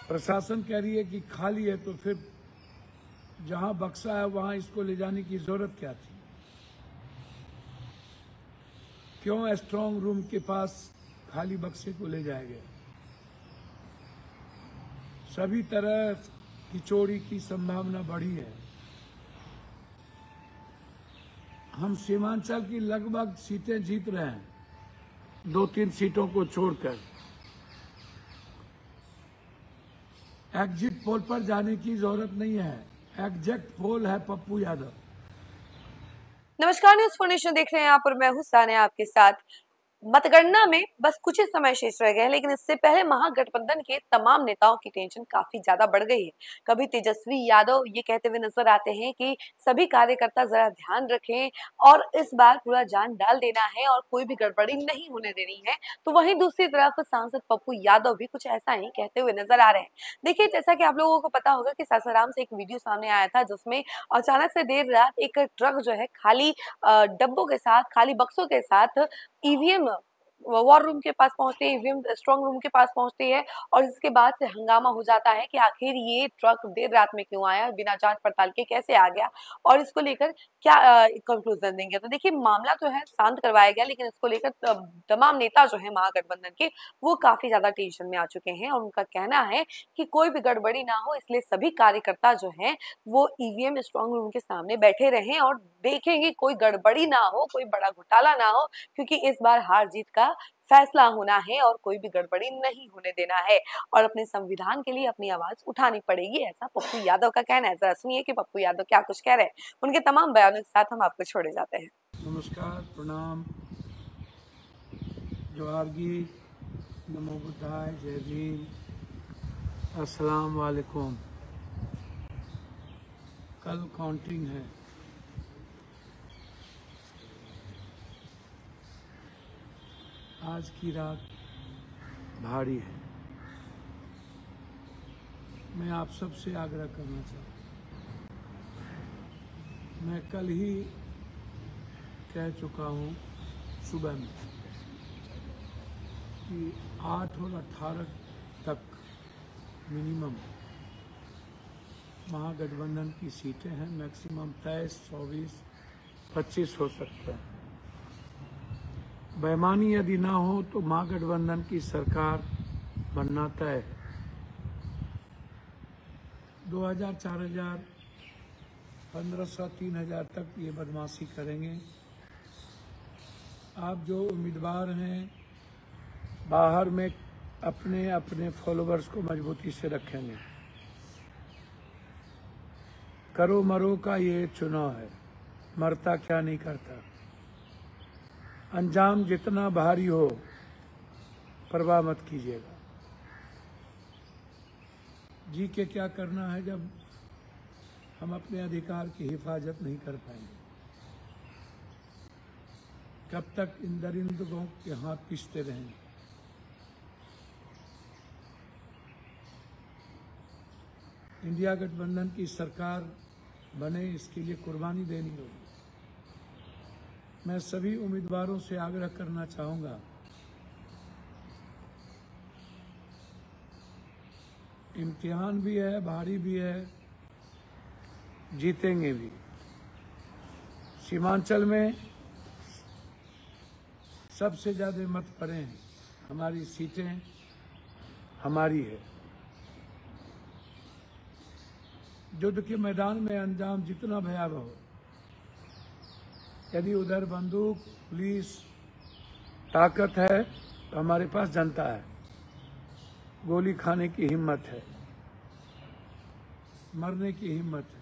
प्रशासन कह रही है कि खाली है, तो फिर जहां बक्सा है वहां इसको ले जाने की जरूरत क्या थी? क्यों स्ट्रांग रूम के पास खाली बक्से को ले जाया गया? सभी तरह की चोरी की संभावना बढ़ी है। हम सीमांचल की लगभग सीटें जीत रहे हैं, 2-3 सीटों को छोड़कर। एग्जिट पोल पर जाने की जरूरत नहीं है, एग्जैक्ट पोल है पप्पू यादव। नमस्कार, न्यूज़ 4 नेशन देख रहे हैं आप और मैं हूं सानिया आपके साथ। मतगणना में बस कुछ ही समय शेष रह गए हैं, लेकिन इससे पहले महागठबंधन के तमाम नेताओं की टेंशन काफी ज्यादा बढ़ गई है। कभी तेजस्वी यादव ये कहते हुए नजर आते हैं कि सभी कार्यकर्ता जरा ध्यान रखें और इस बार पूरा जान डाल देना है और कोई भी गड़बड़ी नहीं होने देनी है, तो वहीं दूसरी तरफ सांसद पप्पू यादव भी कुछ ऐसा ही कहते हुए नजर आ रहे हैं। देखिए, जैसा कि आप लोगों को पता होगा कि सासाराम से एक वीडियो सामने आया था, जिसमें अचानक से देर रात एक ट्रक जो है खाली डब्बों के साथ, खाली बक्सों के साथ ईवीएम वॉर रूम के पास पहुंचते हैं, ईवीएम स्ट्रांग रूम के पास पहुंचती है और इसके बाद से हंगामा हो जाता है कि आखिर ये ट्रक देर रात में क्यों आया, बिना जांच पड़ताल के कैसे आ गया और इसको लेकर क्या कंक्लूजन देंगे। तो देखिए, मामला जो है शांत करवाया गया, लेकिन इसको लेकर तमाम नेता जो है महागठबंधन के, वो काफी ज्यादा टेंशन में आ चुके हैं और उनका कहना है कि कोई भी गड़बड़ी ना हो, इसलिए सभी कार्यकर्ता जो है वो ईवीएम स्ट्रांग रूम के सामने बैठे रहें और देखेंगे कोई गड़बड़ी ना हो, कोई बड़ा घोटाला ना हो, क्योंकि इस बार हार जीत का फैसला होना है और कोई भी गड़बड़ी नहीं होने देना है और अपने संविधान के लिए अपनी आवाज उठानी पड़ेगी, ऐसा पप्पू यादव का कहना है। जरा सुनिए कि पप्पू यादव क्या कुछ कह रहे हैं। उनके तमाम बयानों के साथ हम आपको छोड़े जाते हैं। नमस्कार, प्रणाम, जोहारगी, नमो बुद्धाय, जय भीम, अस्सलाम वालेकुम। कल काउंटिंग है। आज की रात भारी है। मैं आप सबसे आग्रह करना चाहता हूँ, मैं कल ही कह चुका हूँ सुबह में कि 8 और 18 तक मिनिमम महागठबंधन की सीटें हैं, मैक्सिमम 23, 24, 25 हो सकते हैं। बेईमानी यदि ना हो तो महागठबंधन की सरकार बनना तय है। 2000, 4000, 1500, 3000 तक ये बदमाशी करेंगे। आप जो उम्मीदवार हैं बाहर में अपने अपने फॉलोअर्स को मजबूती से रखेंगे। करो मरो का ये चुनाव है, मरता क्या नहीं करता। अंजाम जितना भारी हो परवाह मत कीजिएगा। जी के क्या करना है जब हम अपने अधिकार की हिफाजत नहीं कर पाएंगे? कब तक इन दरिंदों के हाथ पीसते रहेंगे? इंडिया गठबंधन की सरकार बने, इसके लिए कुर्बानी देनी होगी। मैं सभी उम्मीदवारों से आग्रह करना चाहूंगा, इम्तिहान भी है, भारी भी है, जीतेंगे भी। सीमांचल में सबसे ज्यादा मत पड़े हैं, हमारी सीटें हमारी है। युद्ध के मैदान में अंजाम जितना भयावह हो, यदि उधर बंदूक, पुलिस, ताकत है तो हमारे पास जनता है, गोली खाने की हिम्मत है, मरने की हिम्मत है।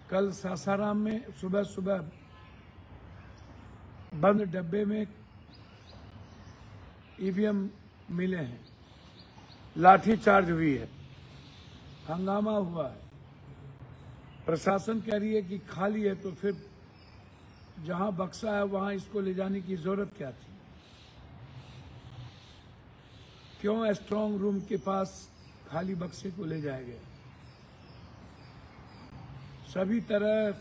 कल सासाराम में सुबह सुबह बंद डब्बे में ईवीएम मिले हैं, लाठीचार्ज हुई है, हंगामा हुआ है। प्रशासन कह रही है कि खाली है, तो फिर जहां बक्सा है वहां इसको ले जाने की जरूरत क्या थी? क्यों स्ट्रांग रूम के पास खाली बक्से को ले जाया गया? सभी तरह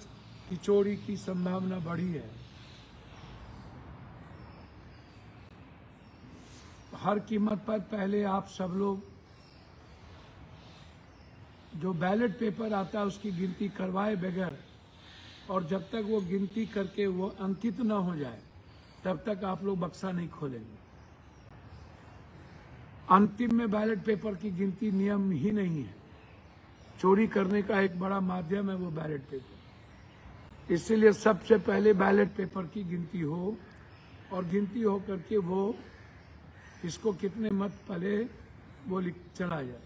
की चोरी की संभावना बढ़ी है। हर कीमत पर पहले आप सब लोग जो बैलेट पेपर आता है उसकी गिनती करवाए बगैर, और जब तक वो गिनती करके वो अंकित न हो जाए तब तक आप लोग बक्सा नहीं खोलेंगे। अंतिम में बैलेट पेपर की गिनती नियम ही नहीं है। चोरी करने का एक बड़ा माध्यम है वो बैलेट पेपर। इसीलिए सबसे पहले बैलेट पेपर की गिनती हो, और गिनती हो करके वो इसको कितने मत पले वो चला जाए।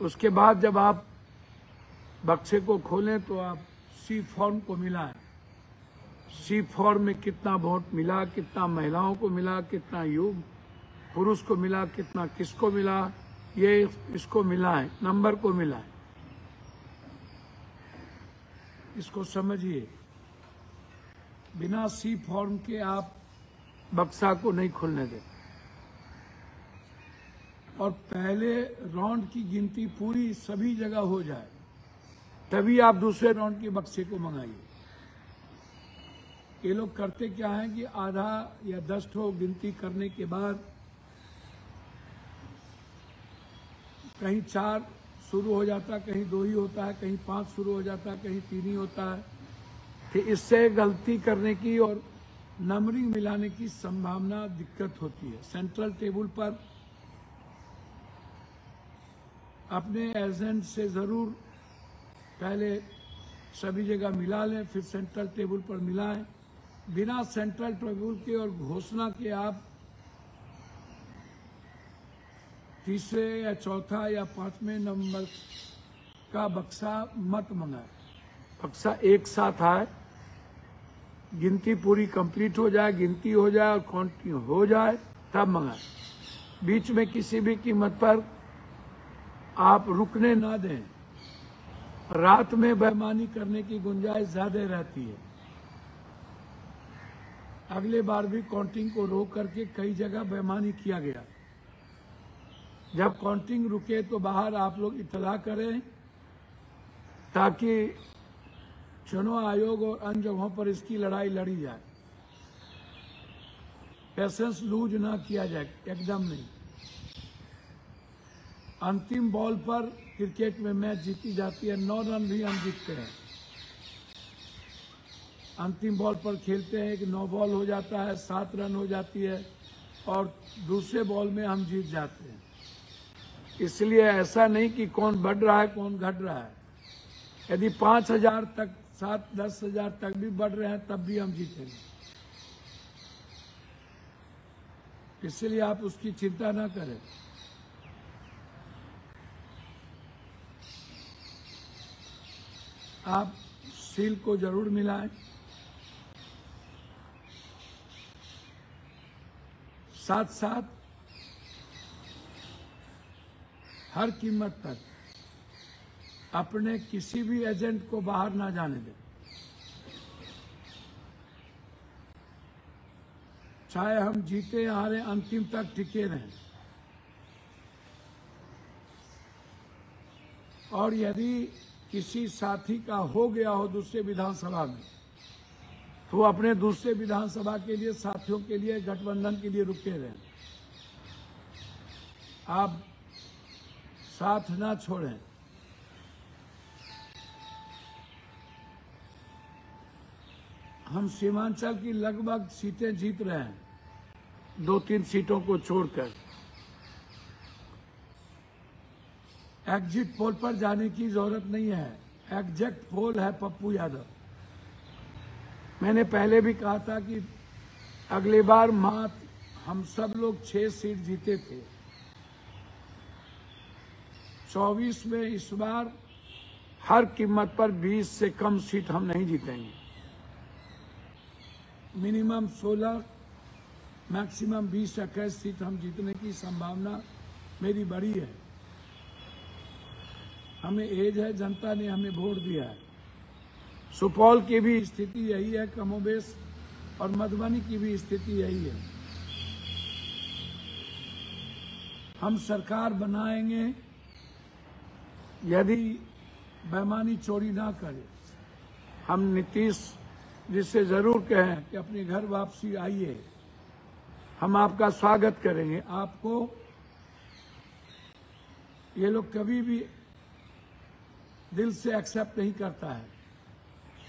उसके बाद जब आप बक्से को खोलें तो आप सी फॉर्म को मिलाएं। सी फॉर्म में कितना वोट मिला, कितना महिलाओं को मिला, कितना युग पुरुष को मिला, कितना किसको मिला, ये इसको मिलाएं, नंबर को मिलाएं। इसको समझिए। बिना सी फॉर्म के आप बक्सा को नहीं खोलने दें। और पहले राउंड की गिनती पूरी सभी जगह हो जाए, तभी आप दूसरे राउंड के बक्से को मंगाइए। ये लोग करते क्या है कि आधा या 10 ठो गिनती करने के बाद कहीं 4 शुरू हो जाता है, कहीं 2 ही होता है, कहीं 5 शुरू हो जाता है, कहीं 3 ही होता है। फिर इससे गलती करने की और नंबरिंग मिलाने की संभावना दिक्कत होती है। सेंट्रल टेबल पर अपने एजेंट से जरूर पहले सभी जगह मिला लें, फिर सेंट्रल टेबल पर मिलाएं। बिना सेंट्रल टेबल के और घोषणा के आप तीसरे या चौथा या 5वें नंबर का बक्सा मत मंगाए। बक्सा एक साथ आए, गिनती पूरी कंप्लीट हो जाए, गिनती हो जाए और काउंटिंग हो जाए तब मंगाए। बीच में किसी भी कीमत पर आप रुकने ना दें। रात में बेईमानी करने की गुंजाइश ज्यादा रहती है। अगले बार भी काउंटिंग को रोक करके कई जगह बेईमानी किया गया। जब काउंटिंग रुके तो बाहर आप लोग इत्तला करें, ताकि चुनाव आयोग और अन्य जगहों पर इसकी लड़ाई लड़ी जाए। पेशेंस लूज ना किया जाए, एकदम नहीं। अंतिम बॉल पर क्रिकेट में मैच जीती जाती है, 9 रन भी हम जीतते हैं। अंतिम बॉल पर खेलते हैं कि 9 बॉल हो जाता है, 7 रन हो जाती है और दूसरे बॉल में हम जीत जाते हैं। इसलिए ऐसा नहीं कि कौन बढ़ रहा है कौन घट रहा है। यदि 5,000 तक 7-10,000 तक भी बढ़ रहे हैं तब भी हम जीतेंगे। इसलिए आप उसकी चिंता ना करें। आप सील को जरूर मिलाएं। साथ साथ हर कीमत पर अपने किसी भी एजेंट को बाहर ना जाने दें। चाहे हम जीते हारे, अंतिम तक टिके रहें। और यदि किसी साथी का हो गया हो दूसरे विधानसभा में, तो वो अपने दूसरे विधानसभा के लिए साथियों के लिए गठबंधन के लिए रुके रहें। आप साथ ना छोड़ें। हम सीमांचल की लगभग सीटें जीत रहे हैं, 2-3 सीटों को छोड़कर। एग्जिट पोल पर जाने की जरूरत नहीं है, एग्जैक्ट पोल है पप्पू यादव। मैंने पहले भी कहा था कि अगली बार मात्र हम सब लोग 6 सीट जीते थे। 24 में इस बार हर कीमत पर 20 से कम सीट हम नहीं जीतेंगे। मिनिमम 16, मैक्सिमम 20-21 सीट हम जीतने की संभावना मेरी बड़ी है। हमें एज है, जनता ने हमें वोट दिया है। सुपौल की भी स्थिति यही है कमोबेश, और मधुबनी की भी स्थिति यही है। हम सरकार बनाएंगे यदि बेईमानी चोरी ना करे। हम नीतीश जी से जरूर कहें कि अपने घर वापसी आइए, हम आपका स्वागत करेंगे। आपको ये लोग कभी भी दिल से एक्सेप्ट नहीं करता है,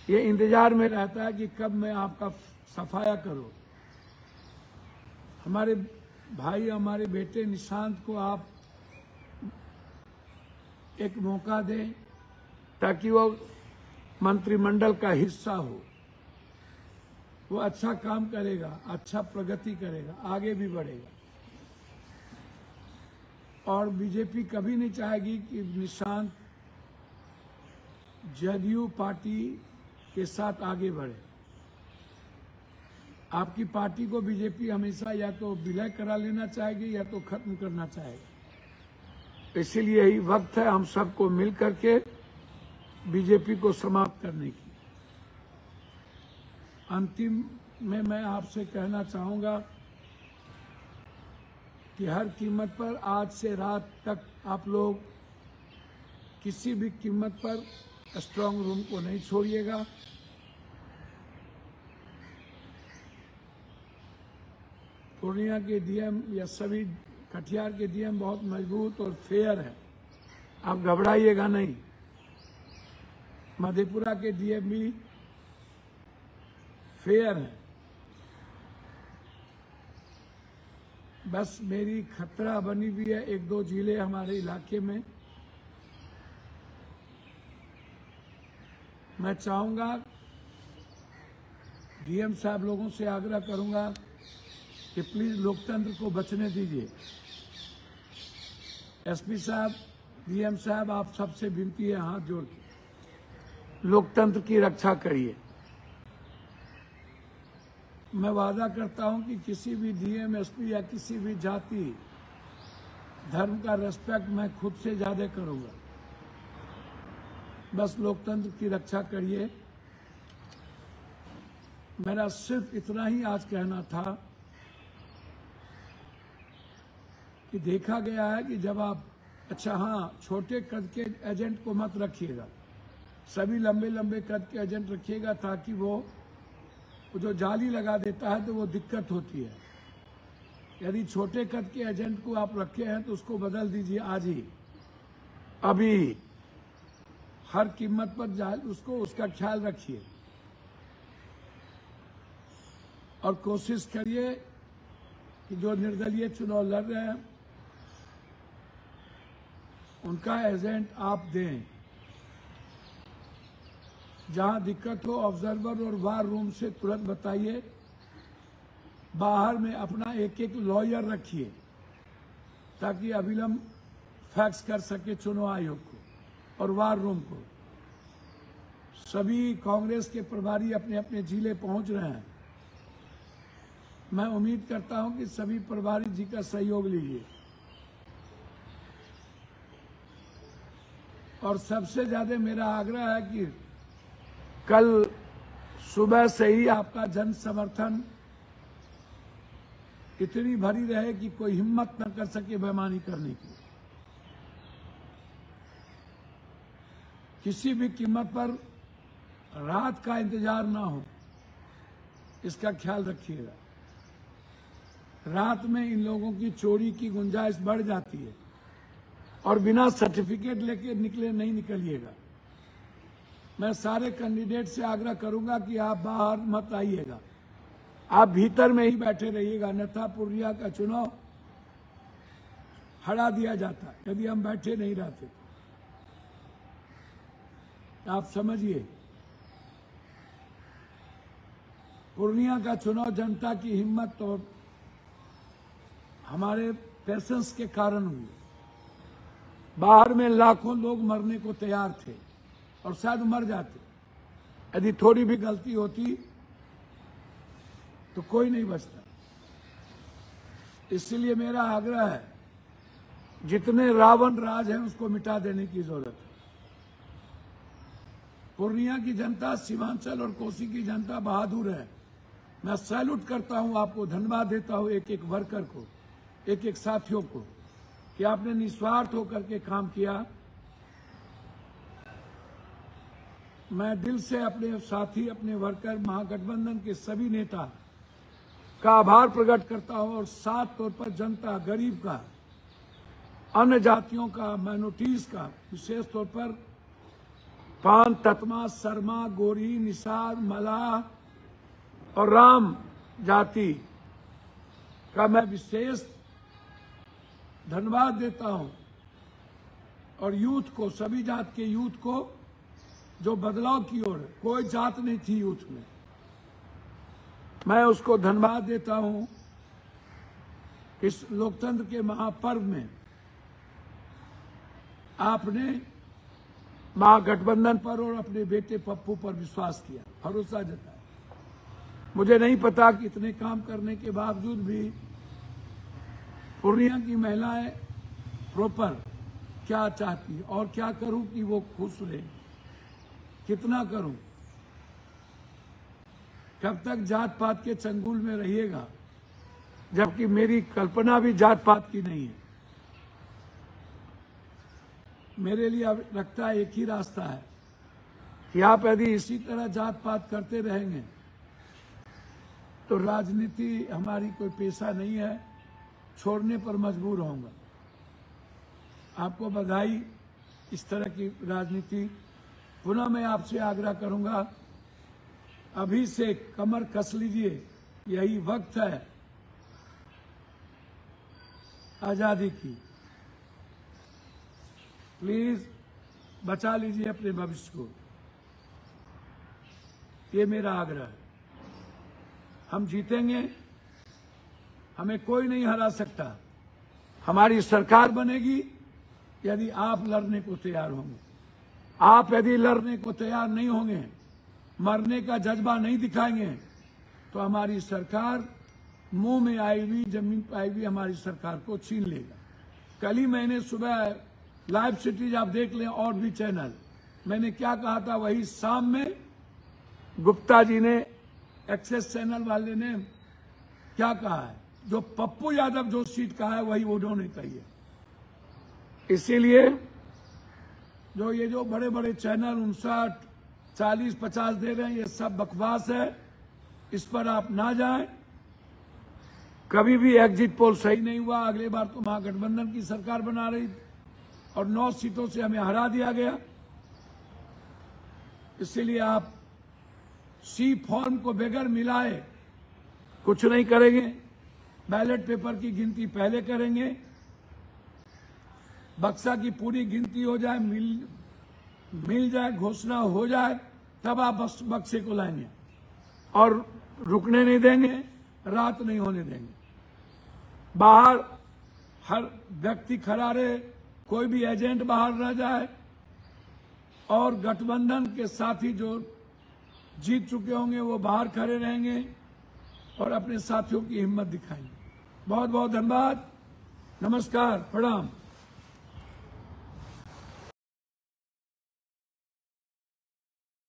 ये इंतजार में रहता है कि कब मैं आपका सफाया करूं। हमारे भाई, हमारे बेटे निशांत को आप एक मौका दें ताकि वो मंत्रिमंडल का हिस्सा हो। वो अच्छा काम करेगा, अच्छा प्रगति करेगा, आगे भी बढ़ेगा। और बीजेपी कभी नहीं चाहेगी कि निशांत जदयू पार्टी के साथ आगे बढ़े। आपकी पार्टी को बीजेपी हमेशा या तो विलय करा लेना चाहेगी या तो खत्म करना चाहेगी। इसीलिए यही वक्त है हम सबको मिल करके बीजेपी को समाप्त करने की। अंतिम में मैं आपसे कहना चाहूंगा कि हर कीमत पर आज से रात तक आप लोग किसी भी कीमत पर स्ट्रांग रूम को नहीं छोड़िएगा। पूर्णिया के डीएम या सभी कटिहार के डीएम बहुत मजबूत और फेयर है, आप घबराइएगा नहीं। मधेपुरा के डीएम भी फेयर है। बस मेरी खतरा बनी हुई है एक दो जिले हमारे इलाके में। मैं चाहूंगा, डीएम साहब लोगों से आग्रह करूंगा कि प्लीज लोकतंत्र को बचने दीजिए। एसपी साहब, डीएम साहब, आप सबसे विनती है हाथ जोड़ के लोकतंत्र की रक्षा करिए। मैं वादा करता हूं कि किसी भी डीएम, एसपी या किसी भी जाति धर्म का रेस्पेक्ट मैं खुद से ज्यादा करूंगा। बस लोकतंत्र की रक्षा करिए। मेरा सिर्फ इतना ही आज कहना था कि देखा गया है कि जब आप, अच्छा हाँ, छोटे कद के एजेंट को मत रखिएगा, सभी लंबे लंबे कद के एजेंट रखिएगा ताकि वो जो जाली लगा देता है तो वो दिक्कत होती है। यदि छोटे कद के एजेंट को आप रखे हैं तो उसको बदल दीजिए आज ही, अभी। हर कीमत पर उसको, उसका ख्याल रखिए और कोशिश करिए कि जो निर्दलीय चुनाव लड़ रहे हैं उनका एजेंट आप दें। जहां दिक्कत हो ऑब्जर्वर और वार रूम से तुरंत बताइए। बाहर में अपना एक एक लॉयर रखिए ताकि अविलंब फैक्स कर सके चुनाव आयोग को और वार रूम को। सभी कांग्रेस के प्रभारी अपने अपने जिले पहुंच रहे हैं। मैं उम्मीद करता हूं कि सभी प्रभारी जी का सहयोग लीजिए। और सबसे ज्यादा मेरा आग्रह है कि कल सुबह से ही आपका जन समर्थन इतनी भरी रहे कि कोई हिम्मत न कर सके बेईमानी करने की। किसी भी कीमत पर रात का इंतजार ना हो, इसका ख्याल रखिएगा। रात में इन लोगों की चोरी की गुंजाइश बढ़ जाती है और बिना सर्टिफिकेट लेके निकले नहीं निकलिएगा। मैं सारे कैंडिडेट से आग्रह करूंगा कि आप बाहर मत आइएगा, आप भीतर में ही बैठे रहिएगा, अन्यथा पूर्णिया का चुनाव हरा दिया जाता यदि हम बैठे नहीं रहते। आप समझिए, पूर्णिया का चुनाव जनता की हिम्मत और हमारे पेशेंस के कारण हुई। बाहर में लाखों लोग मरने को तैयार थे और शायद मर जाते। यदि थोड़ी भी गलती होती तो कोई नहीं बचता। इसलिए मेरा आग्रह है, जितने रावण राज हैं उसको मिटा देने की जरूरत है। पूर्णिया की जनता, सीमांचल और कोसी की जनता बहादुर है। मैं सैल्यूट करता हूं आपको, धन्यवाद देता हूं एक एक वर्कर को, एक एक साथियों को कि आपने निस्वार्थ होकर के काम किया। मैं दिल से अपने साथी, अपने वर्कर, महागठबंधन के सभी नेता का आभार प्रकट करता हूं और साफ तौर पर जनता, गरीब का, अन्य जातियों का, माइनॉरिटीज का, विशेष तौर पर पान, ततमा, शर्मा, गोरी, निषाद, मलाह और राम जाति का मैं विशेष धन्यवाद देता हूं। और यूथ को, सभी जात के यूथ को जो बदलाव की ओर है, कोई जात नहीं थी यूथ में, मैं उसको धन्यवाद देता हूं। इस लोकतंत्र के महापर्व में आपने महागठबंधन पर और अपने बेटे पप्पू पर विश्वास किया, भरोसा जताया। मुझे नहीं पता कि इतने काम करने के बावजूद भी पूर्णिया की महिलाएं प्रॉपर क्या चाहती और क्या करूं कि वो खुश रहे, कितना करूं, कब तक जात पात के चंगुल में रहिएगा, जबकि मेरी कल्पना भी जात पात की नहीं है। मेरे लिए अब लगता है एक ही रास्ता है कि आप यदि इसी तरह जात पात करते रहेंगे तो राजनीति हमारी कोई पेशा नहीं है, छोड़ने पर मजबूर होऊंगा। आपको बधाई इस तरह की राजनीति। पुनः मैं आपसे आग्रह करूंगा, अभी से कमर कस लीजिए, यही वक्त है आजादी की। प्लीज बचा लीजिए अपने भविष्य को, ये मेरा आग्रह है। हम जीतेंगे, हमें कोई नहीं हरा सकता। हमारी सरकार बनेगी यदि आप लड़ने को तैयार होंगे। आप यदि लड़ने को तैयार नहीं होंगे, मरने का जज्बा नहीं दिखाएंगे, तो हमारी सरकार मुंह में आई हुई, जमीन पर आई हुई हमारी सरकार को छीन लेगा। कल ही मैंने सुबह लाइव सिटीज आप देख लें और भी चैनल, मैंने क्या कहा था वही शाम में गुप्ता जी ने, एक्सेस चैनल वाले ने क्या कहा है, जो पप्पू यादव जो सीट कहा है वही उन्होंने कही है। इसीलिए जो बड़े बड़े चैनल 59, 40, 50 दे रहे हैं, ये सब बकवास है, इस पर आप ना जाएं। कभी भी एग्जिट पोल सही नहीं हुआ। अगले बार तो महागठबंधन की सरकार बना रही और 9 सीटों से हमें हरा दिया गया। इसीलिए आप सी फॉर्म को बगैर मिलाए कुछ नहीं करेंगे। बैलेट पेपर की गिनती पहले करेंगे, बक्सा की पूरी गिनती हो जाए, मिल जाए, घोषणा हो जाए, तब आप बक्से को लाएंगे और रुकने नहीं देंगे, रात नहीं होने देंगे। बाहर हर व्यक्ति खड़ा रहे, कोई भी एजेंट बाहर न जाए, और गठबंधन के साथी जो जीत चुके होंगे वो बाहर खड़े रहेंगे और अपने साथियों की हिम्मत दिखाएंगे। बहुत बहुत धन्यवाद, नमस्कार, प्रणाम।